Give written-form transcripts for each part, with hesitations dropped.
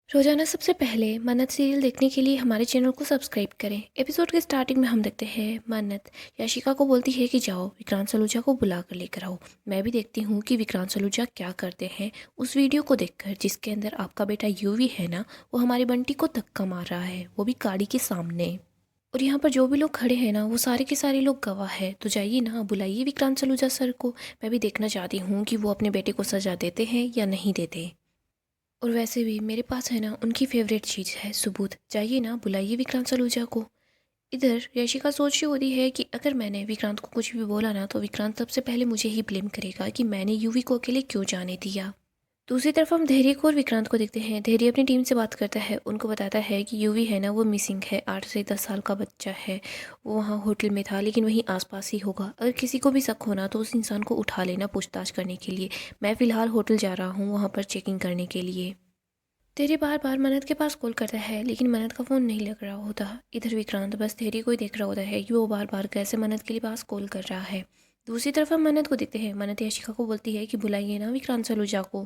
रोजाना सबसे पहले मन्नत सीरियल देखने के लिए हमारे चैनल को सब्सक्राइब करें। एपिसोड के स्टार्टिंग में हम देखते हैं मन्नत याशिका को बोलती है कि जाओ विक्रांत सलूजा को बुला कर लेकर आओ। मैं भी देखती हूँ कि विक्रांत सलूजा क्या करते हैं उस वीडियो को देखकर जिसके अंदर आपका बेटा यूवी है ना, वो हमारे बंटी को धक्का मार रहा है, वो भी गाड़ी के सामने। और यहाँ पर जो भी लोग खड़े हैं ना, वो सारे के सारे लोग गवाह है। तो जाइए ना, बुलाइए विक्रांत सलूजा सर को। मैं भी देखना चाहती हूँ कि वो अपने बेटे को सजा देते हैं या नहीं देते। और वैसे भी मेरे पास है ना उनकी फेवरेट चीज़ है सबूत। जाइए ना, बुलाइए विक्रांत सलूजा को। इधर यशिका सोच रही होती है कि अगर मैंने विक्रांत को कुछ भी बोला ना, तो विक्रांत सबसे पहले मुझे ही ब्लेम करेगा कि मैंने यूवी को अकेले क्यों जाने दिया। दूसरी तरफ हम धैर्य को और विक्रांत को देखते हैं। धैर्य अपनी टीम से बात करता है, उनको बताता है कि यूवी है ना वो मिसिंग है, 8 से 10 साल का बच्चा है। वो वहाँ होटल में था, लेकिन वहीं आसपास ही होगा। अगर किसी को भी शक होना तो उस इंसान को उठा लेना पूछताछ करने के लिए। मैं फ़िलहाल होटल जा रहा हूँ वहाँ पर चेकिंग करने के लिए। तेरी बार बार मन्नत के पास कॉल करता है, लेकिन मन्नत का फ़ोन नहीं लग रहा होता। इधर विक्रांत बस तेरी को ही देख रहा होता है कि वो बार बार कैसे मन्नत के लिए पास कॉल कर रहा है। दूसरी तरफ हम मन्नत को देखते हैं। मन्नत याशिका को बोलती है कि बुलाइए ना विक्रांत सलूजा को।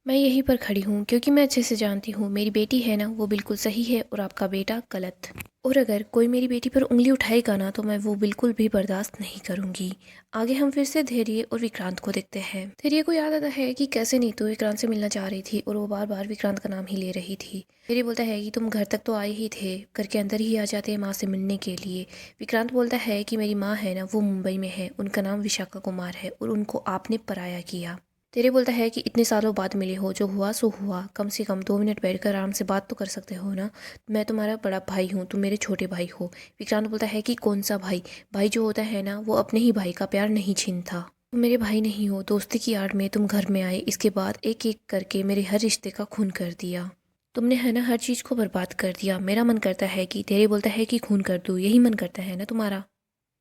मैं यहीं पर खड़ी हूँ क्योंकि मैं अच्छे से जानती हूँ मेरी बेटी है ना वो बिल्कुल सही है और आपका बेटा गलत। और अगर कोई मेरी बेटी पर उंगली उठाएगा ना, तो मैं वो बिल्कुल भी बर्दाश्त नहीं करूँगी। आगे हम फिर से धैर्य और विक्रांत को देखते हैं। धैर्य को याद आता है कि कैसे नीतू विक्रांत से मिलना चाह रही थी और वो बार बार विक्रांत का नाम ही ले रही थी। धैर्य बोलता है कि तुम घर तक तो आए ही थे, घर के अंदर ही आ जाते माँ से मिलने के लिए। विक्रांत बोलता है कि मेरी माँ है ना वो मुंबई में है, उनका नाम विशाखा कुमार है और उनको आपने पराया किया। तेरे बोलता है कि इतने सालों बाद मिले हो, जो हुआ सो हुआ, कम से कम 2 मिनट बैठकर आराम से बात तो कर सकते हो ना। मैं तुम्हारा बड़ा भाई हूँ, तुम मेरे छोटे भाई हो। विक्रांत बोलता है कि कौन सा भाई? भाई जो होता है ना वो अपने ही भाई का प्यार नहीं छीनता। तुम मेरे भाई नहीं हो। दोस्ती की आड़ में तुम घर में आए, इसके बाद एक एक करके मेरे हर रिश्ते का खून कर दिया। तुमने है ना हर चीज़ को बर्बाद कर दिया। मेरा मन करता है कि तेरे बोलता है कि खून कर दूँ, यही मन करता है ना तुम्हारा।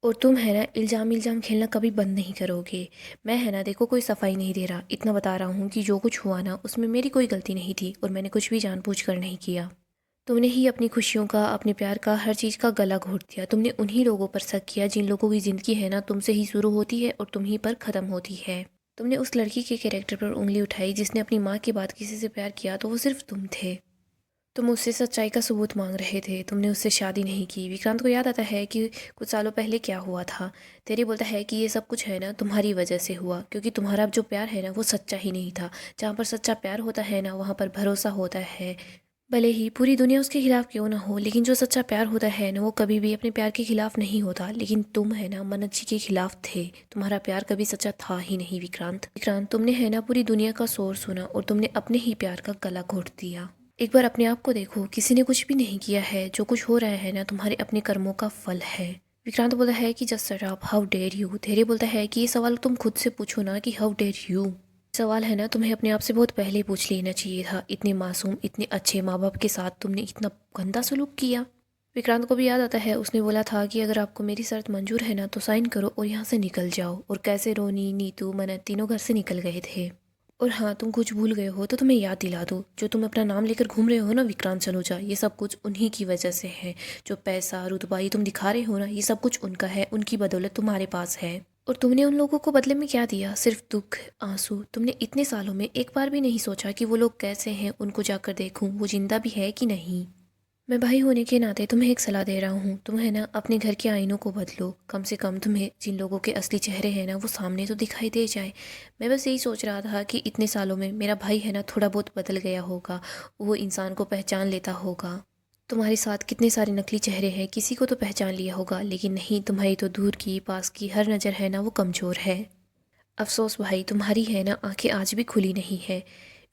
और तुम है ना इल्ज़ाम इल्ज़ाम खेलना कभी बंद नहीं करोगे। मैं है ना देखो कोई सफाई नहीं दे रहा, इतना बता रहा हूँ कि जो कुछ हुआ ना उसमें मेरी कोई गलती नहीं थी और मैंने कुछ भी जानबूझकर नहीं किया। तुमने ही अपनी खुशियों का, अपने प्यार का, हर चीज़ का गला घोट दिया। तुमने उन्हीं लोगों पर शक किया जिन लोगों की ज़िंदगी है ना तुमसे ही शुरू होती है और तुम ही पर ख़त्म होती है। तुमने उस लड़की के कैरेक्टर पर उंगली उठाई जिसने अपनी माँ के बाद किसी से प्यार किया तो वो सिर्फ तुम थे। तुम उससे सच्चाई का सबूत मांग रहे थे, तुमने उससे शादी नहीं की। विक्रांत को याद आता है कि कुछ सालों पहले क्या हुआ था। तेरी बोलता है कि ये सब कुछ है ना तुम्हारी वजह से हुआ, क्योंकि तुम्हारा जो प्यार है ना वो सच्चा ही नहीं था। जहाँ पर सच्चा प्यार होता है ना वहाँ पर भरोसा होता है। भले ही पूरी दुनिया उसके खिलाफ क्यों ना हो, लेकिन जो सच्चा प्यार होता है ना वो कभी भी अपने प्यार के खिलाफ नहीं होता। लेकिन तुम है ना मन्नत जी के खिलाफ थे। तुम्हारा प्यार कभी सच्चा था ही नहीं विक्रांत। विक्रांत, तुमने है ना पूरी दुनिया का शोर सुना और तुमने अपने ही प्यार का गला घोट दिया। एक बार अपने आप को देखो, किसी ने कुछ भी नहीं किया है। जो कुछ हो रहा है ना तुम्हारे अपने कर्मों का फल है। विक्रांत बोलता है कि just shut up, how dare you. Dhairya बोलता है कि ये सवाल तुम खुद से पूछो ना कि हाउ डेयर यू। सवाल है ना तुम्हें अपने आप से बहुत पहले पूछ लेना चाहिए था। इतने मासूम, इतने अच्छे माँ बाप के साथ तुमने इतना गंदा सलूक किया। विक्रांत को भी याद आता है, उसने बोला था कि अगर आपको मेरी शर्त मंजूर है ना तो साइन करो और यहाँ से निकल जाओ। और कैसे रोनी, नीतू, मन्नत तीनों घर से निकल गए थे। और हाँ, तुम कुछ भूल गए हो तो तुम्हें याद दिला दूँ, जो तुम अपना नाम लेकर घूम रहे हो ना विक्रांत सलूजा, ये सब कुछ उन्हीं की वजह से है। जो पैसा रुतबा ये तुम दिखा रहे हो ना, ये सब कुछ उनका है, उनकी बदौलत तुम्हारे पास है। और तुमने उन लोगों को बदले में क्या दिया? सिर्फ दुख, आंसू। तुमने इतने सालों में एक बार भी नहीं सोचा कि वो लोग कैसे हैं, उनको जाकर देखूं वो जिंदा भी है कि नहीं। मैं भाई होने के नाते तुम्हें एक सलाह दे रहा हूँ, तुम है ना अपने घर के आईनों को बदलो। कम से कम तुम्हें जिन लोगों के असली चेहरे हैं ना वो सामने तो दिखाई दे जाए। मैं बस यही सोच रहा था कि इतने सालों में मेरा भाई है ना थोड़ा बहुत बदल गया होगा, वो इंसान को पहचान लेता होगा। तुम्हारे साथ कितने सारे नकली चेहरे हैं, किसी को तो पहचान लिया होगा, लेकिन नहीं, तुम्हारी तो दूर की पास की हर नज़र है ना वो कमज़ोर है। अफसोस भाई, तुम्हारी है ना आंखें आज भी खुली नहीं है।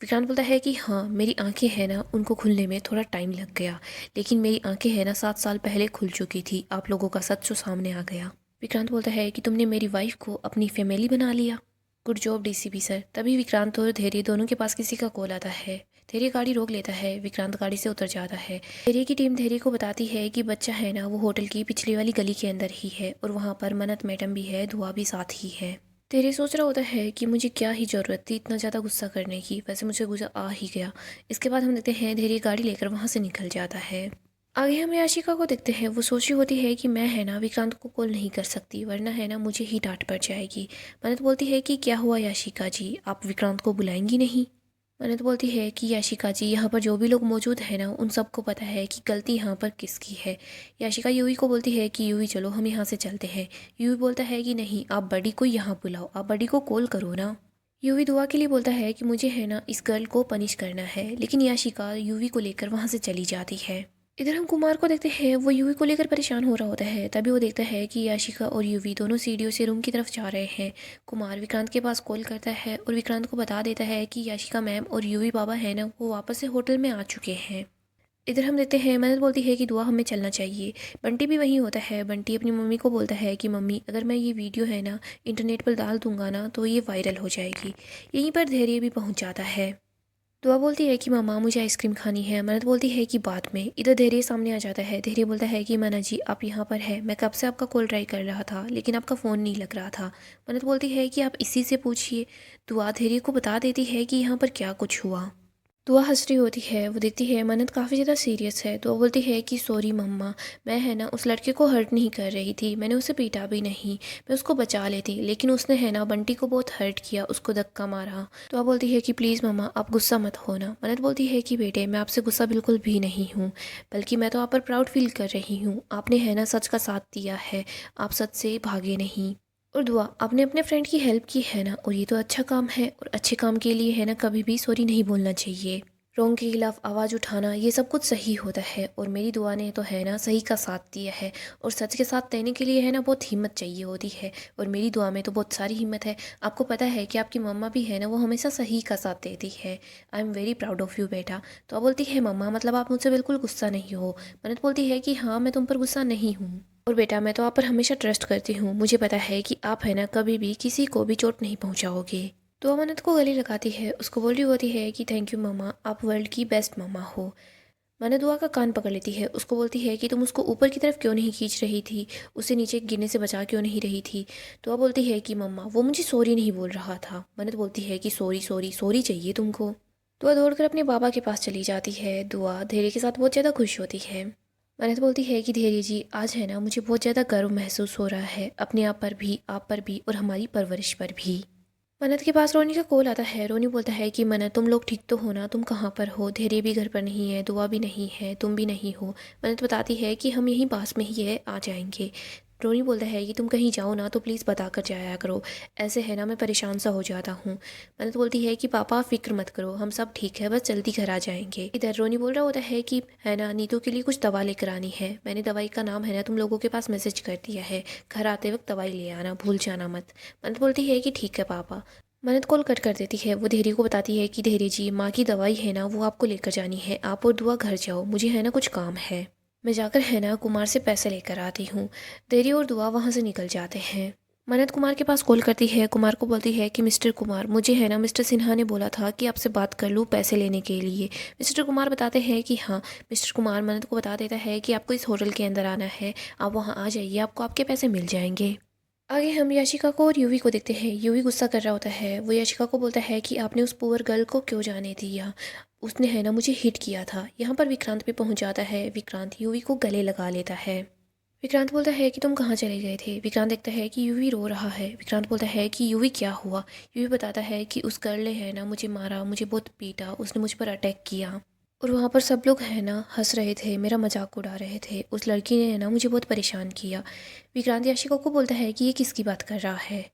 विक्रांत बोलता है कि हाँ, मेरी आंखें हैं ना उनको खुलने में थोड़ा टाइम लग गया, लेकिन मेरी आंखें है ना 7 साल पहले खुल चुकी थी। आप लोगों का सच जो सामने आ गया। विक्रांत बोलता है कि तुमने मेरी वाइफ को अपनी फैमिली बना लिया। Good job DCP sir. तभी विक्रांत और धैर्य दोनों के पास किसी का कॉल आता है। धैर्य गाड़ी रोक लेता है, विक्रांत गाड़ी से उतर जाता है। धैर्य की टीम धैर्य को बताती है कि बच्चा है ना वो होटल की पिछली वाली गली के अंदर ही है और वहाँ पर मन्नत मैडम भी है, धुआ भी साथ ही है। तेरे सोच रहा होता है कि मुझे क्या ही ज़रूरत थी इतना ज़्यादा गुस्सा करने की, वैसे मुझे गुस्सा आ ही गया। इसके बाद हम देखते हैं धीरे गाड़ी लेकर वहाँ से निकल जाता है। आगे हम याशिका को देखते हैं। वो सोची होती है कि मैं है ना विक्रांत को कॉल नहीं कर सकती, वरना है ना मुझे ही डांट पड़ जाएगी। मन्नत बोलती है कि क्या हुआ याशिका जी, आप विक्रांत को बुलाएंगी नहीं? मन्नत बोलती है कि याशिका जी, यहाँ पर जो भी लोग मौजूद हैं ना, उन सबको पता है कि गलती यहाँ पर किसकी है। याशिका यूवी को बोलती है कि यूवी चलो हम यहाँ से चलते हैं। यूवी बोलता है कि नहीं, आप बड़ी को यहाँ बुलाओ, आप बड़ी को कॉल करो ना। यूवी दुआ के लिए बोलता है कि मुझे है ना इस गर्ल को पनिश करना है, लेकिन याशिका यूवी को लेकर वहाँ से चली जाती है। इधर हम कुमार को देखते हैं, वो यूवी को लेकर परेशान हो रहा होता है। तभी वो देखता है कि याशिका और यूवी दोनों सीढ़ियों से रूम की तरफ जा रहे हैं। कुमार विक्रांत के पास कॉल करता है और विक्रांत को बता देता है कि याशिका मैम और यूवी बाबा है ना, वो वापस से होटल में आ चुके हैं। इधर हम देखते हैं, मन्नत बोलती है कि दुआ हमें चलना चाहिए। बंटी भी वहीं होता है। बंटी अपनी मम्मी को बोलता है कि मम्मी, अगर मैं ये वीडियो है ना इंटरनेट पर डाल दूंगा ना तो ये वायरल हो जाएगी। यहीं पर धैर्य भी पहुंच जाता है। दुआ बोलती है कि मामा मुझे आइसक्रीम खानी है। मन्नत बोलती है कि बाद में। इधर धैर्य सामने आ जाता है। धैर्य बोलता है कि मन्नत जी आप यहाँ पर है, मैं कब से आपका कॉल ट्राई कर रहा था लेकिन आपका फ़ोन नहीं लग रहा था। मन्नत बोलती है कि आप इसी से पूछिए। दुआ धैर्य को बता देती है कि यहाँ पर क्या कुछ हुआ। दुआ हंस रही होती है। वो देखती है मन्नत काफ़ी ज़्यादा सीरियस है। दुआ बोलती है कि सॉरी मम्मा, मैं है ना उस लड़के को हर्ट नहीं कर रही थी, मैंने उसे पीटा भी नहीं, मैं उसको बचा लेती, लेकिन उसने है ना बंटी को बहुत हर्ट किया, उसको धक्का मारा। दुआ बोलती है कि प्लीज़ मम्मा आप गुस्सा मत होना। मन्नत बोलती है कि बेटे मैं आपसे गुस्सा बिल्कुल भी नहीं हूँ, बल्कि मैं तो आप पर प्राउड फील कर रही हूँ। आपने है ना सच का साथ दिया है, आप सच से भागे नहीं। और दुआ आपने अपने फ्रेंड की हेल्प की है ना, और ये तो अच्छा काम है, और अच्छे काम के लिए है ना कभी भी सॉरी नहीं बोलना चाहिए। रॉन्ग के खिलाफ आवाज़ उठाना ये सब कुछ सही होता है, और मेरी दुआ ने तो है ना सही का साथ दिया है, और सच के साथ देने के लिए है ना बहुत हिम्मत चाहिए होती है, और मेरी दुआ में तो बहुत सारी हिम्मत है। आपको पता है कि आपकी मम्मा भी है ना, वो हमेशा सही का साथ देती है। I am very proud of you बेटा। तो अब बोलती है मम्मा मतलब आप मुझसे बिल्कुल गुस्सा नहीं हो। मन्नत बोलती है कि हाँ मैं तुम पर गुस्सा नहीं हूँ, और बेटा मैं तो आप पर हमेशा ट्रस्ट करती हूँ, मुझे पता है कि आप है ना कभी भी किसी को भी चोट नहीं पहुँचाओगे। तो अमानत को गले लगाती है, उसको बोल रही होती है कि थैंक यू मम्मा, आप वर्ल्ड की बेस्ट मम्मा हो। माना दुआ का कान पकड़ लेती है, उसको बोलती है कि तुम उसको ऊपर की तरफ क्यों नहीं खींच रही थी, उसे नीचे गिरने से बचा क्यों नहीं रही थी। दुआ बोलती है कि मम्मा वो मुझे सॉरी नहीं बोल रहा था। मन्नत बोलती है कि सॉरी सॉरी सॉरी चाहिए तुमको। दुआ दौड़कर अपने बाबा के पास चली जाती है। दुआ धैर्य के साथ बहुत ज़्यादा खुश होती है। मन्नत बोलती है कि धैर्य जी आज है ना मुझे बहुत ज़्यादा गर्व महसूस हो रहा है, अपने आप पर भी, आप पर भी, और हमारी परवरिश पर भी। मन्नत के पास रोनी का कॉल आता है। रोनी बोलता है कि मन्नत तुम लोग ठीक तो हो ना, तुम कहाँ पर हो, धैर्य भी घर पर नहीं है, दुआ भी नहीं है, तुम भी नहीं हो। मन्नत बताती है कि हम यहीं पास में ही है, आ जाएंगे। रोनी बोलता है कि तुम कहीं जाओ ना तो प्लीज़ बता कर जाया करो, ऐसे है ना मैं परेशान सा हो जाता हूँ। मन्नत बोलती है कि पापा फिक्र मत करो, हम सब ठीक है, बस जल्दी घर आ जाएंगे। इधर रोनी बोल रहा होता है कि है ना नीतू के लिए कुछ दवा लेकर आनी है, मैंने दवाई का नाम है ना तुम लोगों के पास मैसेज कर दिया है, घर आते वक्त दवाई ले आना, भूल जाना मत। मन्नत बोलती है कि ठीक है पापा। मन्नत कॉल कट कर देती है। वो धैर्य को बताती है कि धैर्य जी माँ की दवाई है ना वो आपको लेकर जानी है, आप और दुआ घर जाओ, मुझे है ना कुछ काम है, मैं जाकर है ना कुमार से पैसे लेकर आती हूँ। धैर्य और दुआ वहाँ से निकल जाते हैं। मन्नत कुमार के पास कॉल करती है। कुमार को बोलती है कि मिस्टर कुमार मुझे है ना मिस्टर सिन्हा ने बोला था कि आपसे बात कर लूँ पैसे लेने के लिए। मिस्टर कुमार बताते हैं कि हाँ। मिस्टर कुमार मन्नत को बता देता है कि आपको इस होटल के अंदर आना है, आप वहाँ आ जाइए, आपको आपके पैसे मिल जाएंगे। आगे हम याशिका को और यूवी को देखते हैं। यूवी गुस्सा कर रहा होता है। वो याशिका को बोलता है कि आपने उस पुअर गर्ल को क्यों जाने दिया, उसने है ना मुझे हिट किया था। यहाँ पर विक्रांत भी पहुँच जाता है। विक्रांत यूवी को गले लगा लेता है। विक्रांत बोलता है कि तुम कहाँ चले गए थे। विक्रांत देखता है कि यूवी रो रहा है। विक्रांत बोलता है कि यूवी क्या हुआ। यूवी बताता है कि उस गर्ल ने है ना मुझे मारा, मुझे बहुत पीटा, उसने मुझ पर अटैक किया, और वहाँ पर सब लोग है ना हंस रहे थे, मेरा मजाक उड़ा रहे थे, उस लड़की ने है ना मुझे बहुत परेशान किया। विक्रांत याशिका को बोलता है कि ये किसकी बात कर रहा है।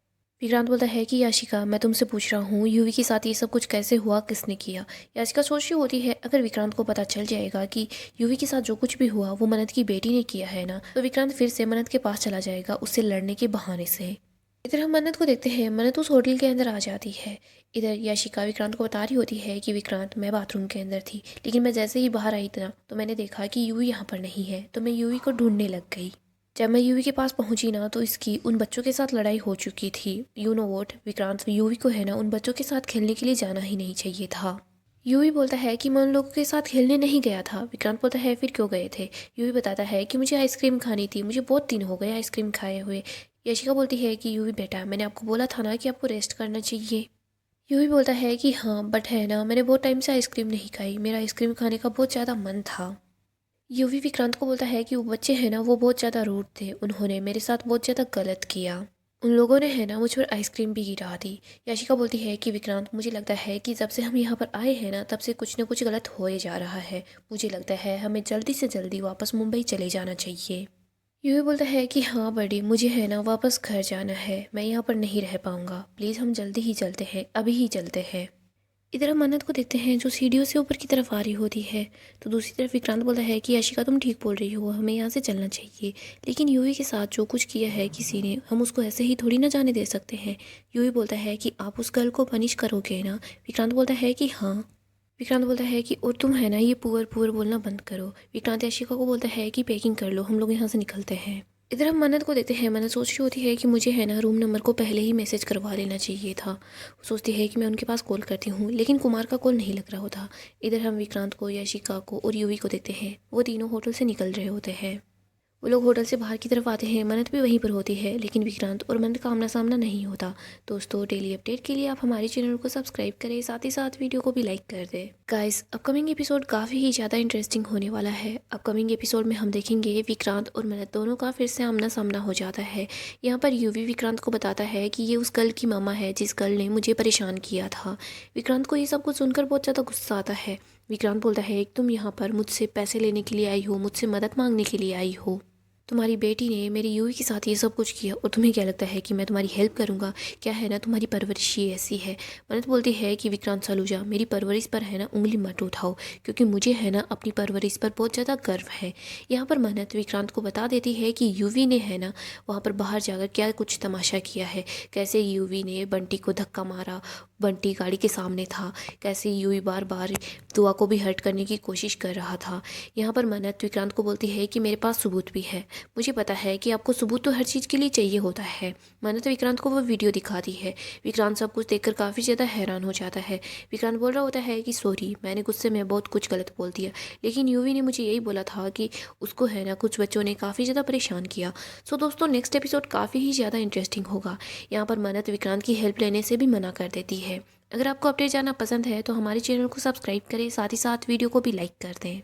विक्रांत बोलता है कि याशिका मैं तुमसे पूछ रहा हूँ यूवी के साथ ये सब कुछ कैसे हुआ, किसने किया। याशिका सोच रही होती है अगर विक्रांत को पता चल जाएगा कि यूवी के साथ जो कुछ भी हुआ वो मन्नत की बेटी ने किया है ना, तो विक्रांत फिर से मन्नत के पास चला जाएगा उससे लड़ने के बहाने से। इधर हम मन्नत को देखते हैं। मन्नत उस होटल के अंदर आ जाती है। इधर याशिका विक्रांत को बता रही होती है कि विक्रांत मैं बाथरूम के अंदर थी, लेकिन मैं जैसे ही बाहर आई था तो मैंने देखा कि यूवी यहाँ पर नहीं है, तो मैं यूवी को ढूंढने लग गई। जब मैं यूवी के पास पहुंची ना तो इसकी उन बच्चों के साथ लड़ाई हो चुकी थी। You know vote, Vikrant UV को है ना उन बच्चों के साथ खेलने के लिए जाना ही नहीं चाहिए था। यूवी बोलता है कि मैं उन लोगों के साथ खेलने नहीं गया था। विक्रांत बोलता है फिर क्यों गए थे। यूवी बताता है कि मुझे आइसक्रीम खानी थी, मुझे बहुत दिन हो गए आइसक्रीम खाए हुए। यशिका बोलती है कि यूवी बेटा मैंने आपको बोला था ना कि आपको रेस्ट करना चाहिए। यूवी बोलता है कि हाँ बट है ना मैंने बहुत टाइम से आइसक्रीम नहीं खाई, मेरा आइसक्रीम खाने का बहुत ज़्यादा मन था। यूवी विक्रांत को बोलता है कि वो बच्चे हैं ना वो बहुत ज़्यादा रूड थे, उन्होंने मेरे साथ बहुत ज़्यादा गलत किया, उन लोगों ने है ना मुझ पर आइसक्रीम भी गिरा दी। याशिका बोलती है कि विक्रांत, मुझे लगता है कि जब से हम यहाँ पर आए हैं ना तब से कुछ ना कुछ गलत हो ही जा रहा है। मुझे लगता है हमें जल्दी से जल्दी वापस मुंबई चले जाना चाहिए। यूही बोलता है कि हाँ बड़ी, मुझे है ना वापस घर जाना है, मैं यहाँ पर नहीं रह पाऊँगा। प्लीज़ हम जल्दी ही चलते हैं, अभी ही चलते हैं। इधर हम मन्नत को देखते हैं जो सीढ़ियों से ऊपर की तरफ आ रही होती है। तो दूसरी तरफ विक्रांत बोलता है कि यशिका तुम ठीक बोल रही हो, हमें यहाँ से चलना चाहिए। लेकिन यूही के साथ जो कुछ किया है किसी ने, हम उसको ऐसे ही थोड़ी ना जाने दे सकते हैं। यूही बोलता है कि आप उस गर्ल को पनिश करोगे ना। विक्रांत बोलता है कि हाँ। विक्रांत बोलता है कि और तुम है ना ये पुअर पुअर बोलना बंद करो। विक्रांत यशिका को बोलता है कि पैकिंग कर लो, हम लोग यहाँ से निकलते हैं। इधर हम मन्नत को देखते हैं। मन्नत सोच रही होती है कि मुझे है ना रूम नंबर को पहले ही मैसेज करवा लेना चाहिए था। वो सोचती है कि मैं उनके पास कॉल करती हूँ, लेकिन कुमार का कॉल नहीं लग रहा होता। इधर हम विक्रांत को, यशिका को और यूवी को देखते हैं। वो तीनों होटल से निकल रहे होते हैं। वो लोग होटल से बाहर की तरफ आते हैं। मन्नत भी वहीं पर होती है, लेकिन विक्रांत और मन्नत का आमना सामना नहीं होता। दोस्तों, डेली अपडेट के लिए आप हमारे चैनल को सब्सक्राइब करें, साथ ही साथ वीडियो को भी लाइक कर दें। गाइस, अपकमिंग एपिसोड काफ़ी ही ज़्यादा इंटरेस्टिंग होने वाला है। अपकमिंग एपिसोड में हम देखेंगे विक्रांत और मन्नत दोनों का फिर से आमना सामना हो जाता है। यहाँ पर यूवी विक्रांत को बताता है कि ये उस गर्ल की मामा है जिस गर्ल ने मुझे परेशान किया था। विक्रांत को ये सब कुछ सुनकर बहुत ज़्यादा गुस्सा आता है। विक्रांत बोलता है कि तुम यहाँ पर मुझसे पैसे लेने के लिए आई हो, मुझसे मदद मांगने के लिए आई हो। तुम्हारी बेटी ने मेरी यूवी के साथ ये सब कुछ किया और तुम्हें क्या लगता है कि मैं तुम्हारी हेल्प करूँगा? क्या है ना, तुम्हारी परवरिश ही ऐसी है। मन्नत बोलती है कि विक्रांत सलूजा, मेरी परवरिश पर है ना उंगली मत उठाओ, क्योंकि मुझे है ना अपनी परवरिश पर बहुत ज़्यादा गर्व है। यहाँ पर मन्नत विक्रांत को बता देती है कि यूवी ने है ना वहाँ पर बाहर जाकर क्या कुछ तमाशा किया है। कैसे यूवी ने बंटी को धक्का मारा, बंटी गाड़ी के सामने था, कैसे यूवी बार बार दुआ को भी हर्ट करने की कोशिश कर रहा था। यहाँ पर मन्नत विक्रांत को बोलती है कि मेरे पास सबूत भी है। मुझे पता है कि आपको सबूत तो हर चीज़ के लिए चाहिए होता है। मन्नत विक्रांत को वो वीडियो दिखाती है। विक्रांत सब कुछ देखकर काफ़ी ज़्यादा हैरान हो जाता है। विक्रांत बोल रहा होता है कि सॉरी, मैंने गुस्से में बहुत कुछ गलत बोल दिया, लेकिन यूवी ने मुझे यही बोला था कि उसको है ना कुछ बच्चों ने काफ़ी ज़्यादा परेशान किया। सो दोस्तों, नेक्स्ट एपिसोड काफ़ी ही ज़्यादा इंटरेस्टिंग होगा। यहाँ पर मन्नत विक्रांत की हेल्प लेने से भी मना कर देती है। अगर आपको अपडेट जानना पसंद है तो हमारे चैनल को सब्सक्राइब करें, साथ ही साथ वीडियो को भी लाइक कर दें।